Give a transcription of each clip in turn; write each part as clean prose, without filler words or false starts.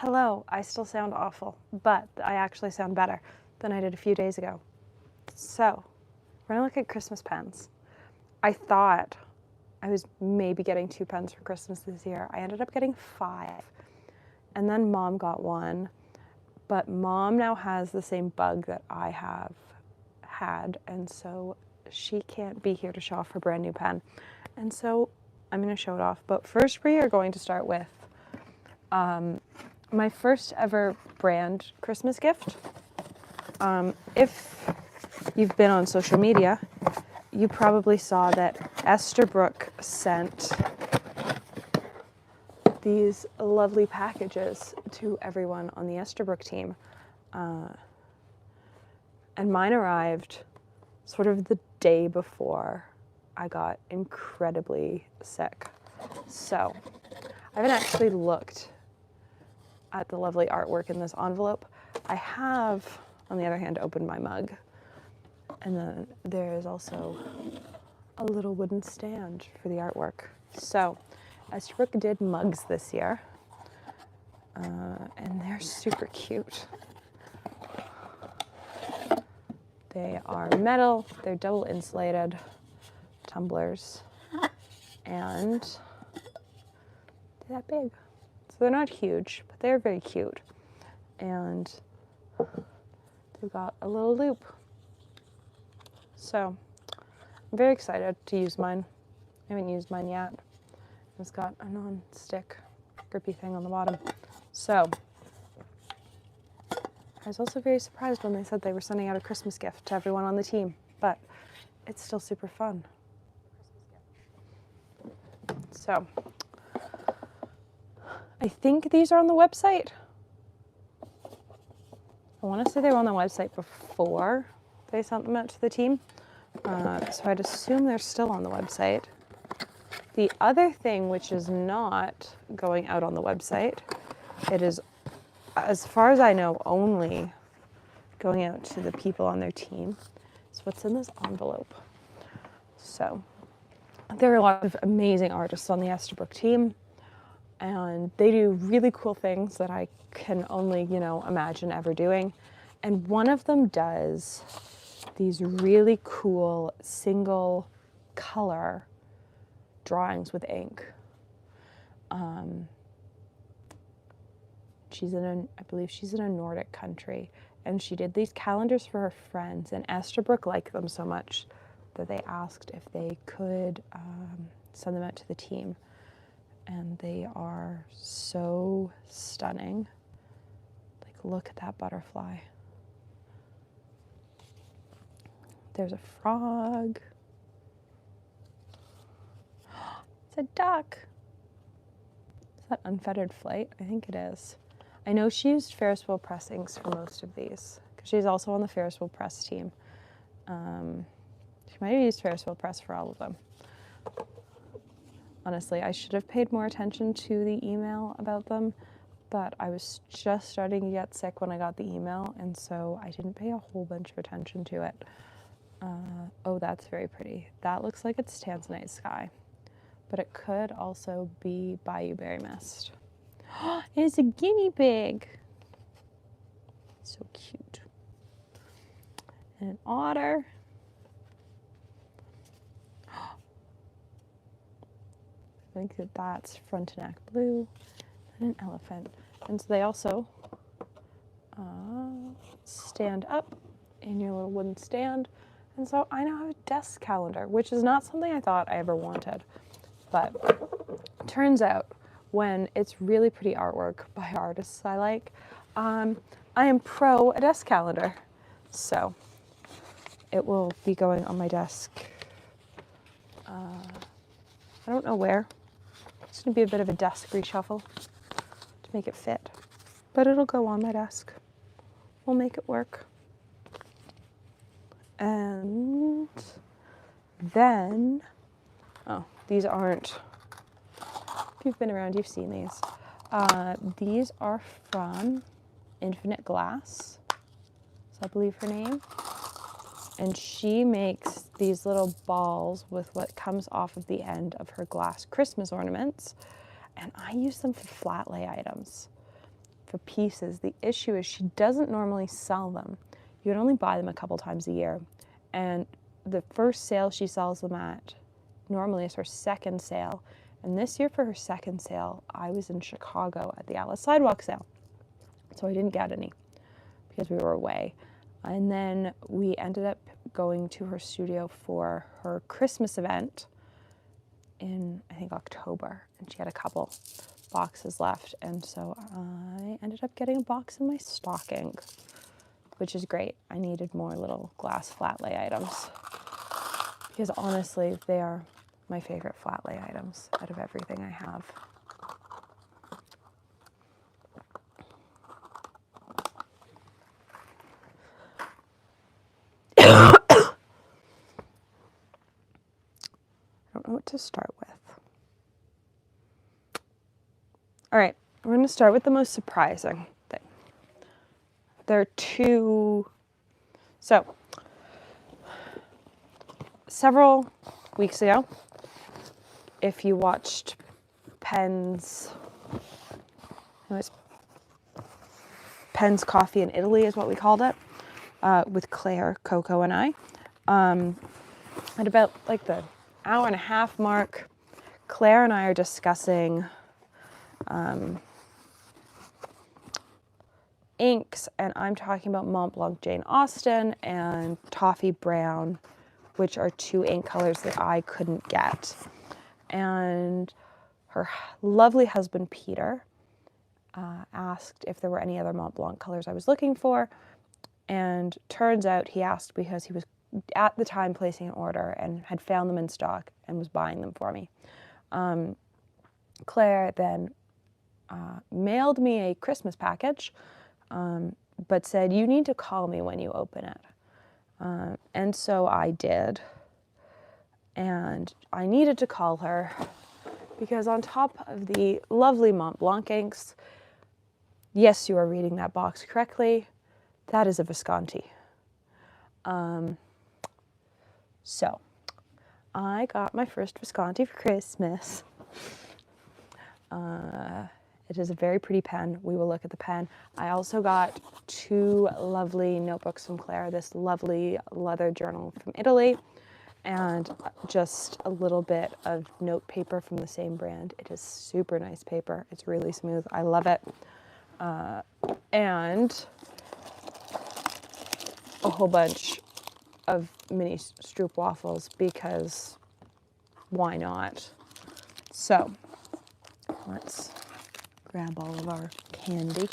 Hello, I still sound awful, but I actually sound better than I did a few days ago. So, we're gonna look at Christmas pens. I thought I was maybe getting 2 pens for Christmas this year. I ended up getting 5. And then Mom got one, but Mom now has the same bug that I have had, and so she can't be here to show off her brand new pen. And so I'm gonna show it off. But first we are going to start with my first ever brand Christmas gift. If you've been on social media, you probably saw that Esterbrook sent these lovely packages to everyone on the Esterbrook team. And mine arrived sort of the day before I got incredibly sick. So I haven't actually looked at the lovely artwork in this envelope. I have, on the other hand, opened my mug. And then there is also a little wooden stand for the artwork. So Esterbrook did mugs this year, and they're super cute. They are metal, they're double insulated tumblers, and they're that big. So they're not huge, but they're very cute. And they've got a little loop. So I'm very excited to use mine. I haven't used mine yet. It's got a non-stick grippy thing on the bottom. So I was also very surprised when they said they were sending out a Christmas gift to everyone on the team, but it's still super fun. So I think these are on the website. I want to say they were on the website before they sent them out to the team. So I'd assume they're still on the website. The other thing which is not going out on the website, it is, as far as I know, only going out to the people on their team. So what's in this envelope? So there are a lot of amazing artists on the Esterbrook team, and they do really cool things that I can only, imagine ever doing. And one of them does these really cool single color drawings with ink. I believe she's in a Nordic country, and she did these calendars for her friends, and Esterbrook liked them so much that they asked if they could send them out to the team. And they are so stunning. Like, look at that butterfly. There's a frog. It's a duck. Is that Unfettered Flight? I think it is. I know she used Ferris wheel pressings for most of these, because she's also on the Ferris wheel press team. She might have used Ferris wheel press for all of them. Honestly, I should have paid more attention to the email about them, but I was just starting to get sick when I got the email, and so I didn't pay a whole bunch of attention to it. Oh, that's very pretty. That looks like it's Tanzanite Sky, but it could also be Bayou Berry Mist. It's a guinea pig. So cute. And an otter. I think that's Frontenac Blue, and an elephant. And so they also stand up in your little wooden stand. And so I now have a desk calendar, which is not something I thought I ever wanted. But turns out, when it's really pretty artwork by artists I like, I am pro a desk calendar. So it will be going on my desk. I don't know where. It's going to be a bit of a desk reshuffle to make it fit. But it'll go on my desk. We'll make it work. And then, these aren't, if you've been around, you've seen these. These are from Infinite Glass, is I believe her name. And she makes these little balls with what comes off of the end of her glass Christmas ornaments. And I use them for flat lay items. for pieces. The issue is she doesn't normally sell them. You can only buy them a couple times a year. And the first sale she sells them at normally is her second sale. And this year for her second sale, I was in Chicago at the Atlas Sidewalk sale. So I didn't get any because we were away. And then we ended up going to her studio for her Christmas event in, I think, October. And she had a couple boxes left. And so I ended up getting a box in my stocking, which is great. I needed more little glass flat lay items because honestly, they are my favorite flat lay items out of everything I have. I don't know what to start with. All right, we're going to start with the most surprising thing. There are two. So, several weeks ago, if you watched Penn's Coffee in Italy is what we called it, with Claire, Coco, and I. At about like the hour and a half mark, Claire and I are discussing inks, and I'm talking about Montblanc Jane Austen and Toffee Brown, which are two ink colors that I couldn't get. And her lovely husband, Peter, asked if there were any other Montblanc colors I was looking for. And turns out he asked because he was at the time placing an order and had found them in stock and was buying them for me. Claire then mailed me a Christmas package, but said, you need to call me when you open it. And so I did. And I needed to call her because on top of the lovely Montblanc inks, yes, you are reading that box correctly, that is a Visconti. So I got my first Visconti for Christmas. It is a very pretty pen. We will look at the pen. I also got two lovely notebooks from Claire, this lovely leather journal from Italy, and just a little bit of note paper from the same brand. It is super nice paper. It's really smooth. I love it. And a whole bunch of mini stroop waffles because why not? So let's grab all of our candy.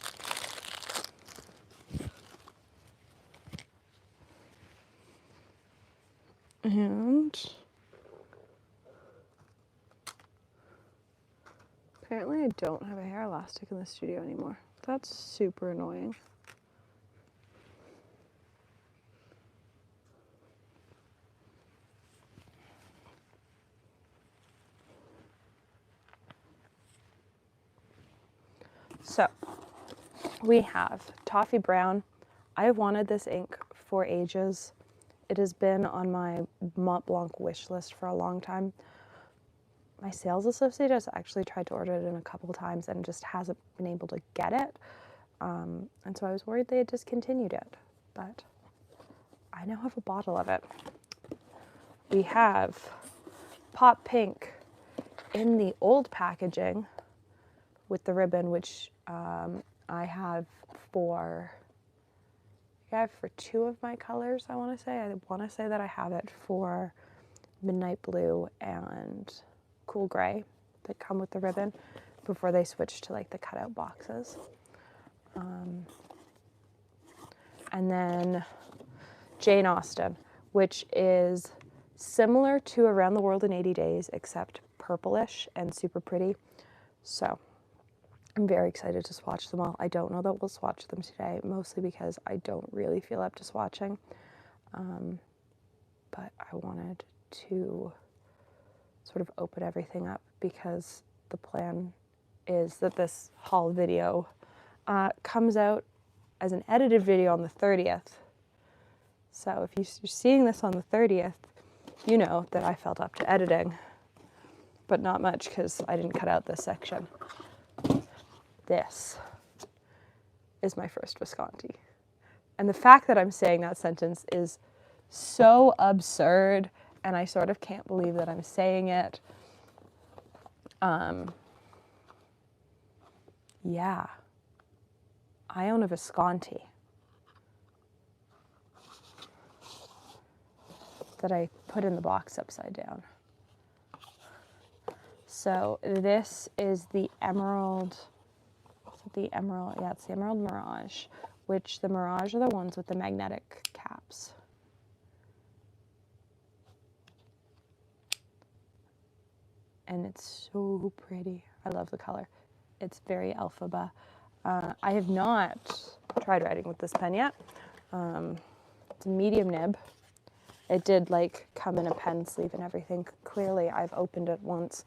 And apparently I don't have a hair elastic in the studio anymore. That's super annoying. So we have Toffee Brown. I have wanted this ink for ages. It has been on my Montblanc wish list for a long time. My sales associate has actually tried to order it in a couple times and just hasn't been able to get it. And so I was worried they had discontinued it, but I now have a bottle of it. We have Pop Pink in the old packaging with the ribbon, which I have for two of my colors, I want to say. I want to say that I have it for Midnight Blue and Cool Gray that come with the ribbon before they switch to like the cutout boxes. And then Jane Austen, which is similar to Around the World in 80 Days, except purplish and super pretty. So I'm very excited to swatch them all. I don't know that we'll swatch them today, mostly because I don't really feel up to swatching. But I wanted to sort of open everything up because the plan is that this haul video comes out as an edited video on the 30th. So if you're seeing this on the 30th, you know that I felt up to editing, but not much because I didn't cut out this section. This is my first Visconti. And the fact that I'm saying that sentence is so absurd, and I sort of can't believe that I'm saying it. Yeah, I own a Visconti that I put in the box upside down. So this is the Emerald, yeah, it's the Emerald Mirage, which the Mirage are the ones with the magnetic caps. And it's so pretty. I love the color. It's very Elphaba. I have not tried writing with this pen yet. It's a medium nib. It did like come in a pen sleeve and everything. Clearly I've opened it once.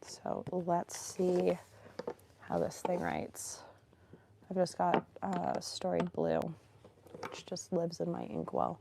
So let's see how this thing writes. I've just got Storied Blue, which just lives in my inkwell.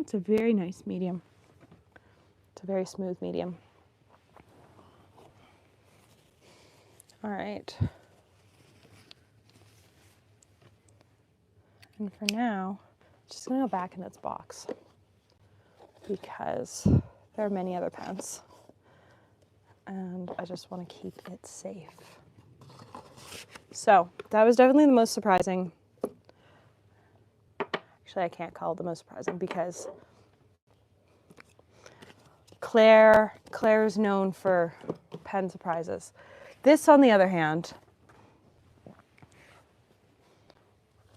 It's a very nice medium. It's a very smooth medium. All right. And for now, I'm just gonna go back in its box because there are many other pens and I just want to keep it safe. So that was definitely the most surprising. Actually, I can't call it the most surprising because Claire is known for pen surprises. This, on the other hand,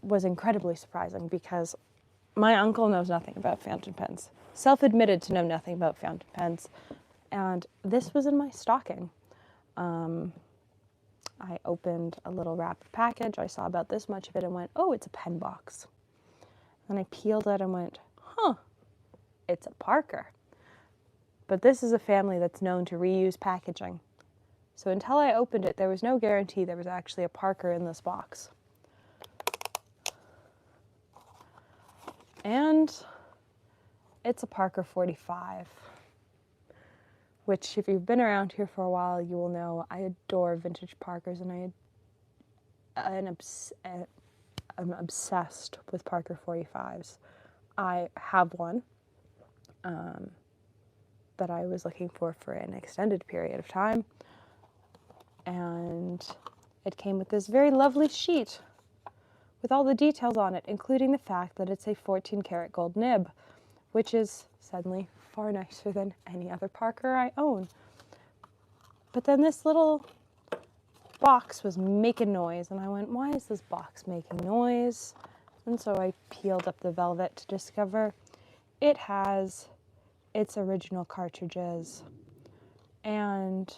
was incredibly surprising because my uncle knows nothing about fountain pens, self-admitted to know nothing about fountain pens, and this was in my stocking. I opened a little wrapped package. I saw about this much of it and went, oh, it's a pen box. And I peeled it and went, huh, it's a Parker. But this is a family that's known to reuse packaging. So until I opened it, there was no guarantee there was actually a Parker in this box. And it's a Parker 45, which if you've been around here for a while, you will know I adore vintage Parkers, and I'm obsessed with Parker 45s. I have one that I was looking for an extended period of time, and it came with this very lovely sheet with all the details on it, including the fact that it's a 14 karat gold nib, which is suddenly far nicer than any other Parker I own. But then this little box was making noise, and I went, why is this box making noise? And so I peeled up the velvet to discover it has its original cartridges and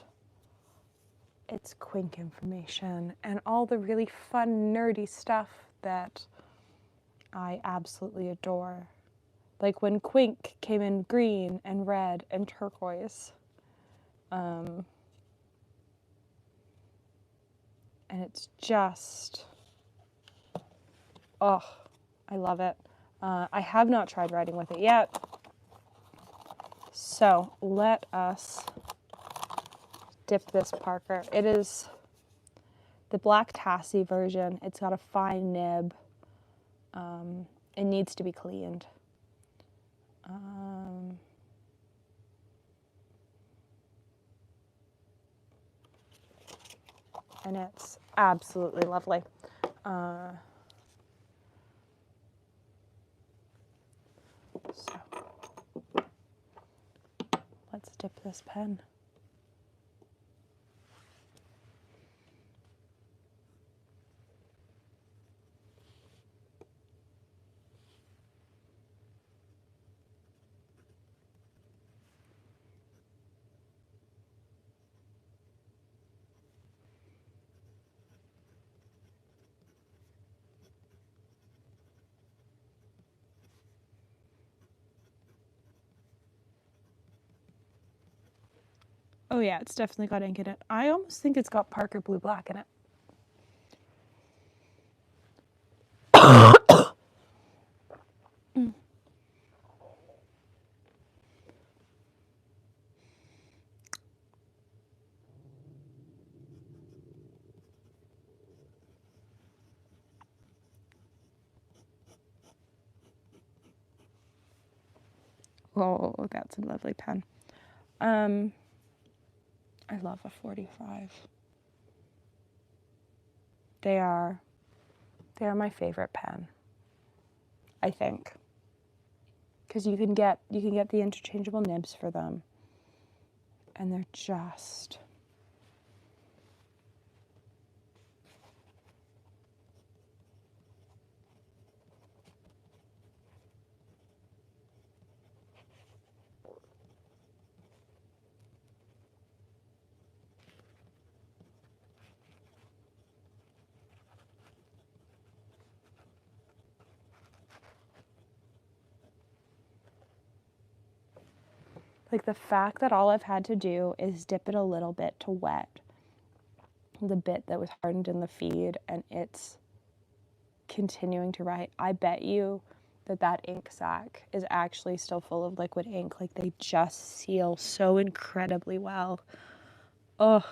its Quink information and all the really fun, nerdy stuff that I absolutely adore. Like when Quink came in green and red and turquoise. And it's just, oh, I love it. I have not tried writing with it yet. So let us dip this Parker. It is the black Tassie version. It's got a fine nib. It needs to be cleaned. And it's absolutely lovely. So let's dip this pen. Oh yeah, it's definitely got ink in it. I almost think it's got Parker Blue Black in it. Oh, that's a lovely pen. I love a 45. They are my favorite pen, I think. Because you can get the interchangeable nibs for them. And they're just like the fact that all I've had to do is dip it a little bit to wet the bit that was hardened in the feed, and it's continuing to write. I bet you that ink sac is actually still full of liquid ink. Like, they just seal so incredibly well. Oh.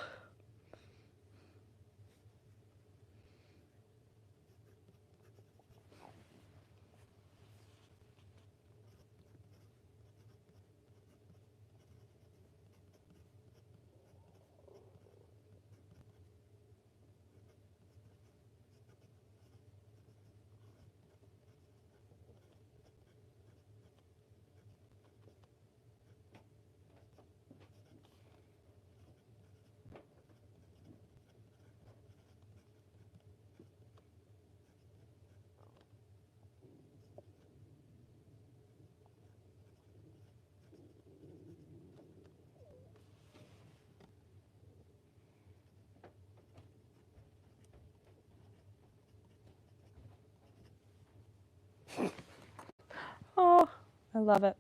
Oh, I love it.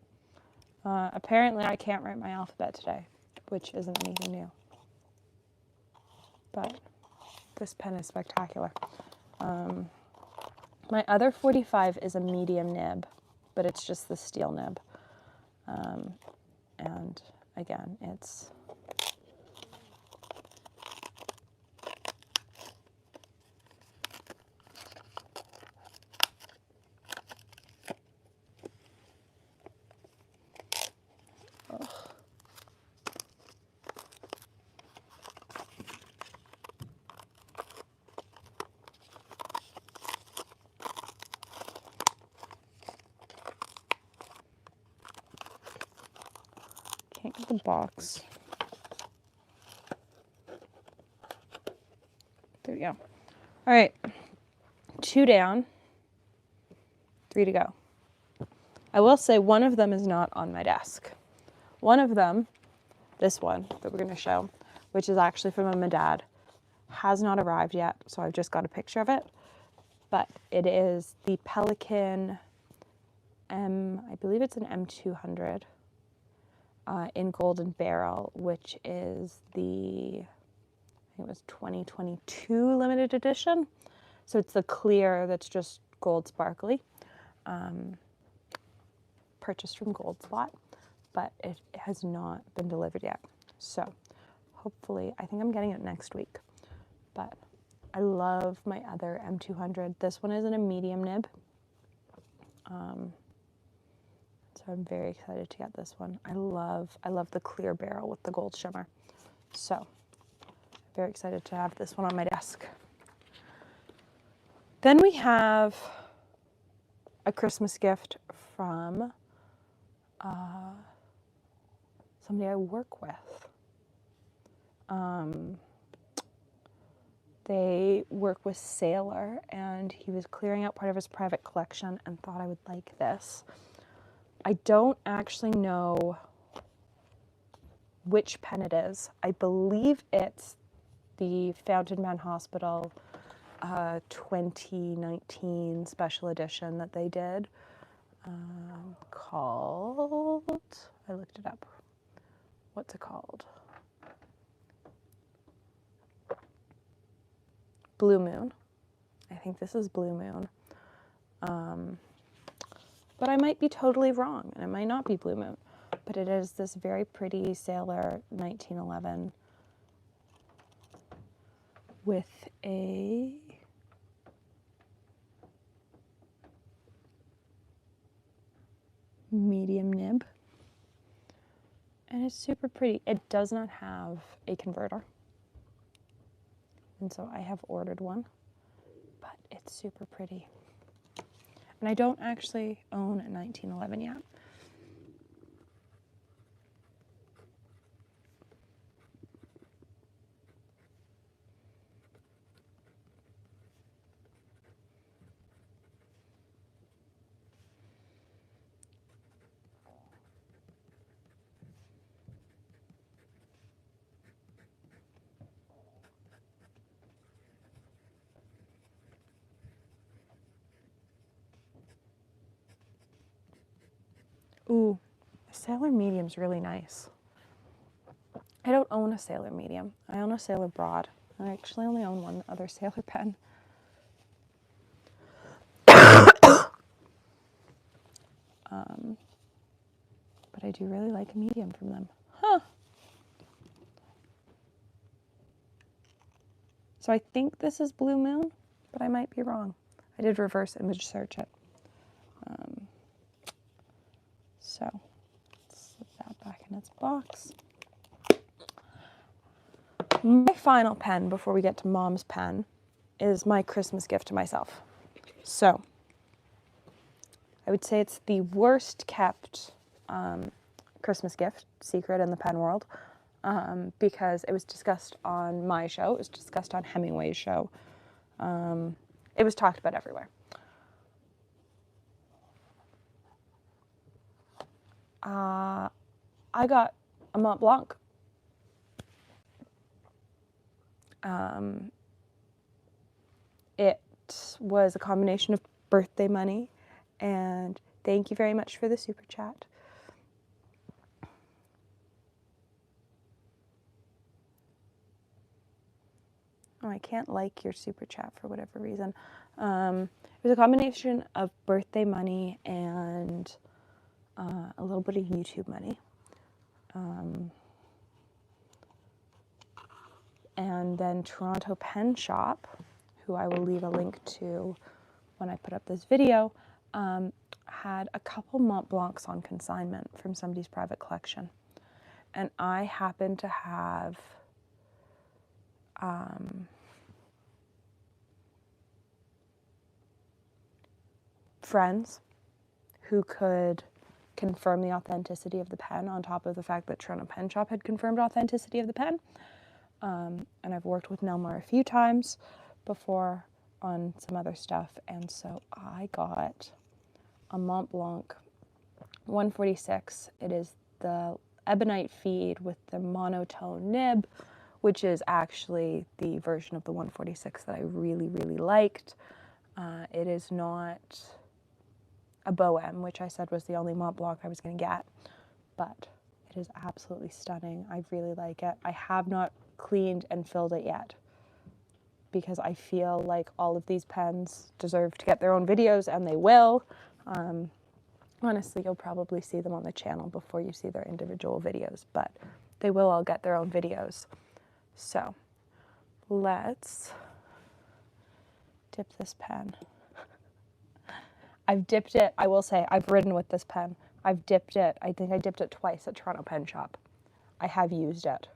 Apparently I can't write my alphabet today, which isn't anything new. But this pen is spectacular. My other 45 is a medium nib, but it's just the steel nib. And again, it's can't get the box. There we go. All right, 2 down, 3 to go. I will say one of them is not on my desk. One of them, this one that we're going to show, which is actually from my dad, has not arrived yet, so I've just got a picture of it. But it is the Pelikan I believe it's an M200 in Golden Barrel, which is I think it was 2022 limited edition. So it's the clear that's just gold sparkly. Purchased from Goldspot, but it has not been delivered yet. So hopefully, I think I'm getting it next week. But I love my other M200. This one is in a medium nib. So I'm very excited to get this one. I love the clear barrel with the gold shimmer. So very excited to have this one on my desk. Then we have a Christmas gift from somebody I work with. They work with Sailor, and he was clearing out part of his private collection and thought I would like this. I don't actually know which pen it is. I believe it's the Fountain Man Hospital 2019 special edition that they did, called, I looked it up. What's it called? Blue Moon. I think this is Blue Moon. But I might be totally wrong, and it might not be Blue Moon. But it is this very pretty Sailor 1911 with a medium nib. And it's super pretty. It does not have a converter. And so I have ordered one, but it's super pretty. And I don't actually own a 1911 yet. Ooh, a Sailor Medium's really nice. I don't own a Sailor Medium. I own a Sailor Broad. I actually only own one other Sailor pen. But I do really like a medium from them. Huh. So I think this is Blue Moon, but I might be wrong. I did reverse image search it. So let's slip that back in its box. My final pen before we get to Mom's pen is my Christmas gift to myself. So I would say it's the worst kept Christmas gift secret in the pen world, because it was discussed on my show. It was discussed on Hemingway's show. It was talked about everywhere. I got a Montblanc. It was a combination of birthday money and thank you very much for the super chat. Oh, I can't like your super chat for whatever reason. It was a combination of birthday money and a little bit of YouTube money. And then Toronto Pen Shop, who I will leave a link to when I put up this video, had a couple Montblancs on consignment from somebody's private collection. And I happen to have friends who could confirm the authenticity of the pen on top of the fact that Toronto Pen Shop had confirmed authenticity of the pen. And I've worked with Nelmar a few times before on some other stuff, and so I got a Montblanc 146. It is the Ebonite feed with the Monotone nib, which is actually the version of the 146 that I really, really liked. It is not a Bohème, which I said was the only Montblanc I was going to get, but it is absolutely stunning. I really like it. I have not cleaned and filled it yet because I feel like all of these pens deserve to get their own videos, and they will. Honestly, you'll probably see them on the channel before you see their individual videos, but they will all get their own videos. So let's dip this pen. I've dipped it, I will say, I've ridden with this pen. I've dipped it, I think I dipped it twice at Toronto Pen Shop. I have used it,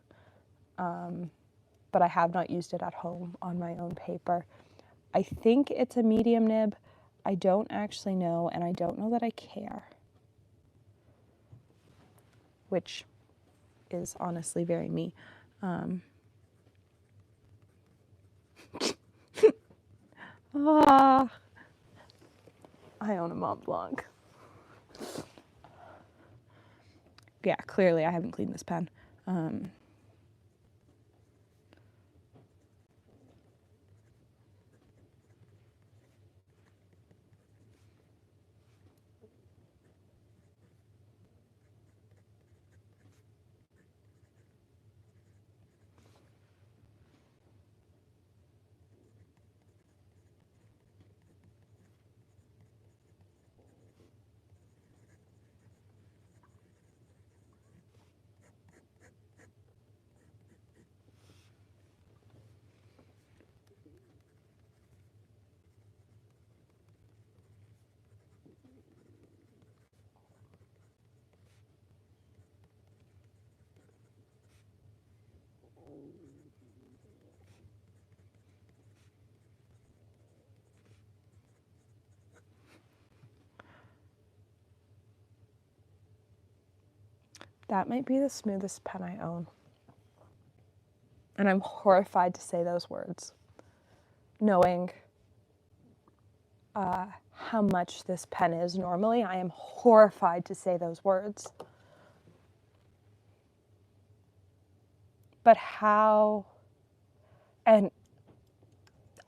but I have not used it at home on my own paper. I think it's a medium nib. I don't actually know, and I don't know that I care, which is honestly very me. I own a Montblanc. Yeah, clearly I haven't cleaned this pen. That might be the smoothest pen I own. And I'm horrified to say those words, knowing how much this pen is normally. I am horrified to say those words. But how, and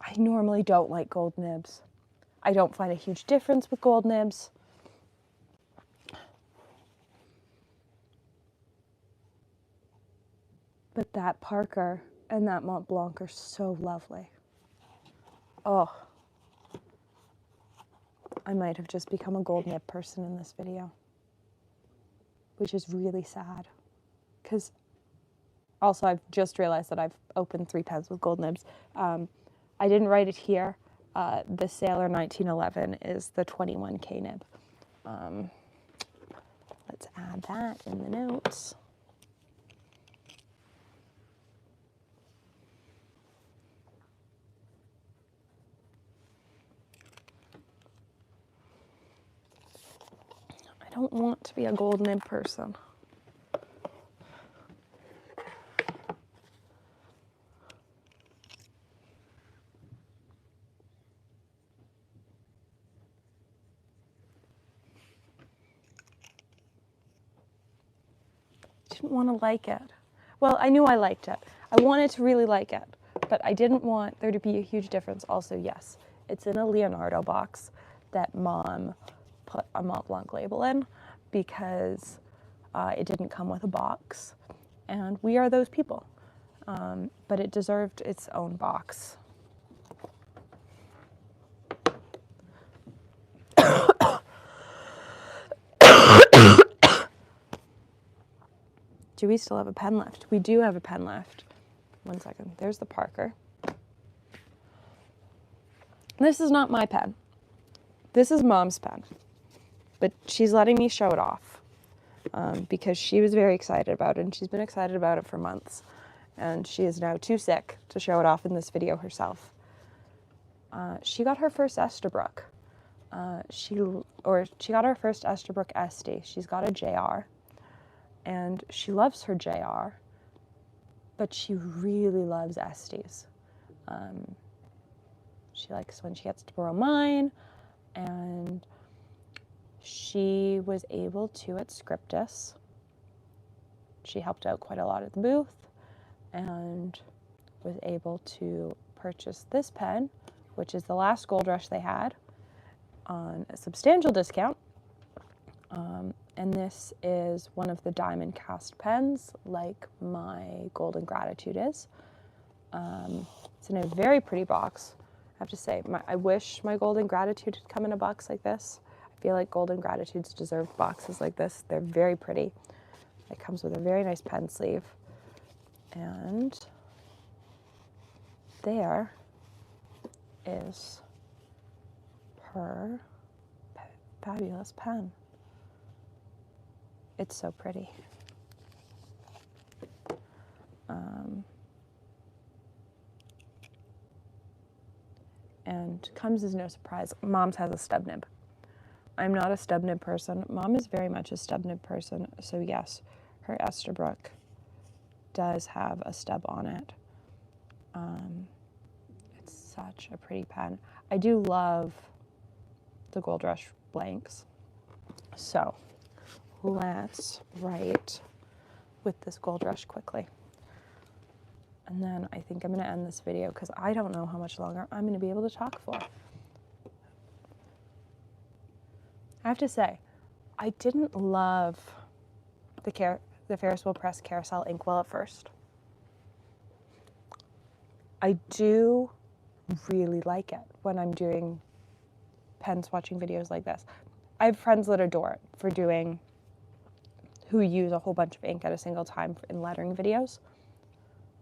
I normally don't like gold nibs. I don't find a huge difference with gold nibs. But that Parker and that Montblanc are so lovely. Oh, I might have just become a gold nib person in this video, which is really sad. Because also I've just realized that I've opened 3 pens with gold nibs. I didn't write it here. The Sailor 1911 is the 21K nib. Let's add that in the notes. I don't want to be a gold nib person. Didn't want to like it. Well, I knew I liked it. I wanted to really like it, but I didn't want there to be a huge difference. Also, yes, it's in a Leonardo box that Mom put a Montblanc label in because it didn't come with a box, and we are those people. But it deserved its own box. Do we still have a pen left? We do have a pen left. One second. There's the Parker. This is not my pen. This is Mom's pen. But she's letting me show it off because she was very excited about it, and she's been excited about it for months. And she is now too sick to show it off in this video herself. She got her first Esterbrook. She got her first Esterbrook SD. She's got a JR. And she loves her JR, but she really loves Estes. She likes when she gets to borrow mine, and she was able to at Scriptus. She helped out quite a lot at the booth, and was able to purchase this pen, which is the last Gold Rush they had, on a substantial discount. And this is one of the diamond cast pens, like my Golden Gratitude is. It's in a very pretty box. I have to say, I wish my Golden Gratitude had come in a box like this. I feel like Golden Gratitudes deserve boxes like this. They're very pretty. It comes with a very nice pen sleeve. And there is her fabulous pen. It's so pretty. And comes as no surprise, Mom's has a stub nib. I'm not a stub nib person. Mom is very much a stub nib person. So yes, her Esterbrook does have a stub on it. It's such a pretty pen. I do love the Gold Rush blanks. So let's write with this Gold Rush quickly. And then I think I'm going to end this video because I don't know how much longer I'm going to be able to talk for. I have to say, I didn't love the Ferris Wheel Press Carousel inkwell at first. I do really like it when I'm doing pen swatching videos like this. I have friends that adore it who use a whole bunch of ink at a single time in lettering videos.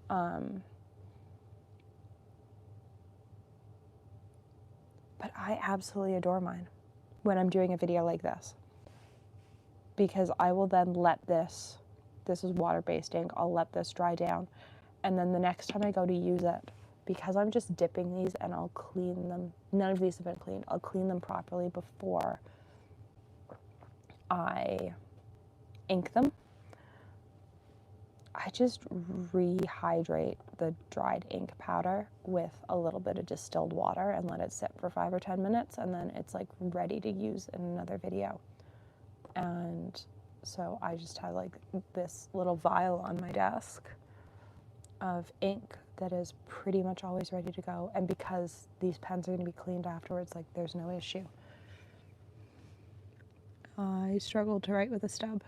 But I absolutely adore mine when I'm doing a video like this, because I will then let this is water-based ink, I'll let this dry down, and then the next time I go to use it, because I'm just dipping these and I'll clean them, none of these have been cleaned, I'll clean them properly before I ink them. I just rehydrate the dried ink powder with a little bit of distilled water and let it sit for 5 or 10 minutes, and then it's like ready to use in another video. And so I just have like this little vial on my desk of ink that is pretty much always ready to go. And because these pens are going to be cleaned afterwards, like there's no issue. I struggled to write with a stub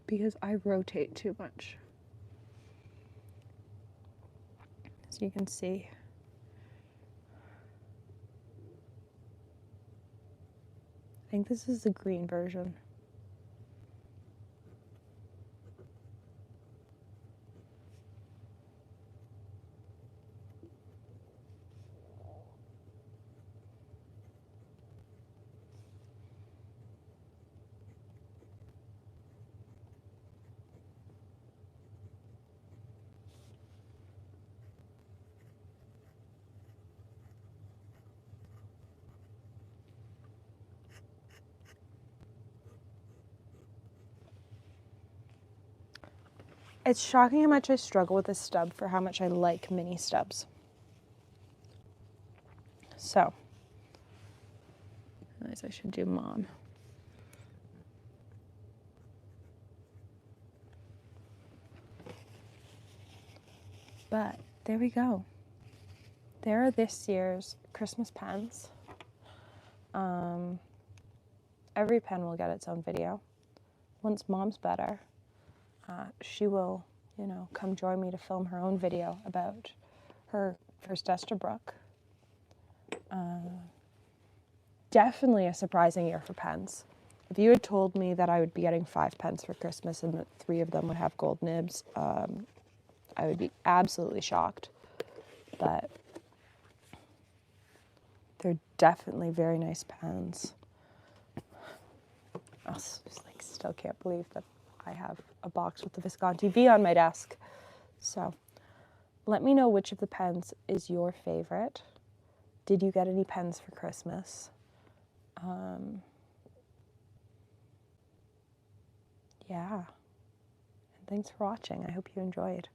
because I rotate too much. As you can see, I think this is the green version. It's shocking how much I struggle with this stub for how much I like mini stubs. So, I realize I should do Mom. But there we go. There are this year's Christmas pens. Every pen will get its own video. Once Mom's better, she will, you know, come join me to film her own video about her first Esterbrook. Definitely a surprising year for pens. If you had told me that I would be getting 5 pens for Christmas and that 3 of them would have gold nibs, I would be absolutely shocked. But they're definitely very nice pens. I still can't believe that I have a box with the Visconti V on my desk. So let me know which of the pens is your favorite. Did you get any pens for Christmas? Yeah. And thanks for watching. I hope you enjoyed.